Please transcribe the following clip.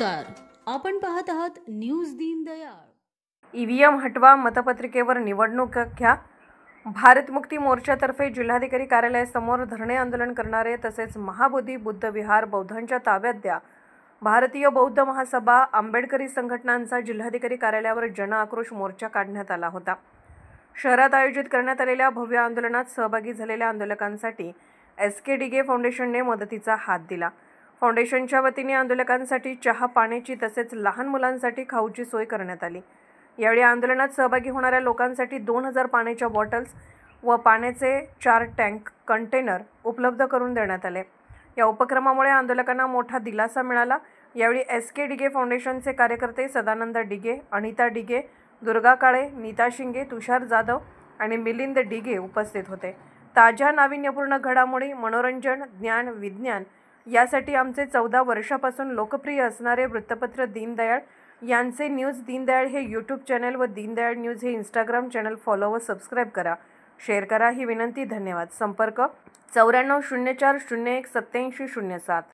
नमस्कार, आपण पाहत आहात न्यूज दीनदयाळ। ईव्हीएम हटवा, मतपत्रिकेवर निवडणूक घ्या। भारत मुक्ती मोर्चातर्फे जिल्हाधिकारी कार्यालयासमोर धरणे आंदोलन करणारे तसेच महाबोधी बुद्ध विहार बौद्धांच्या ताब्यात द्या, भारतीय बौद्ध महासभा, आंबेडकरी संघटनांचा जिल्हाधिकारी कार्यालयावर जन आक्रोश मोर्चा काढण्यात आला होता। शहरात आयोजित करण्यात आलेल्या भव्य आंदोलनात सहभागी झालेल्या आंदोलकांसाठी एसके डिगे फाउंडेशनने मदतीचा हात दिला। फाउंडेशनच्या वतीने आंदोलकांसाठी चहा, पाण्याची तसेच लहान मुलांसाठी खाऊची सोय करण्यात आली। यावेळी आंदोलनात सहभागी होणाऱ्या लोकांसाठी 2000 पाण्याच्या बॉटल्स व पाण्याचे 4 टँक कंटेनर उपलब्ध करून देण्यात आले। या उपक्रमामुळे आंदोलकांना मोठा दिलासा मिळाला। यावेळी एसके डिगे फाउंडेशनचे कार्यकर्ते सदानंद डिगे, अनिता डिगे, दुर्गा काळे, नीता शिंगे, तुषार जाधव आणि मिलिंद डिगे उपस्थित होते। ताज्या नाविन्यपूर्ण घडामोडी, मनोरंजन, ज्ञान, विज्ञान यासाठी आमचे 14 वर्षापासून लोकप्रिय असणारे वृत्तपत्र दीनदयाळ यांचे न्यूज दीनदयाळ हे यूट्यूब चॅनल व दीनदयाळ न्यूज हे इंस्टाग्राम चॅनल फॉलो व सबस्क्राईब करा, शेअर करा ही विनंती। धन्यवाद। संपर्क 94 04 01 87 07।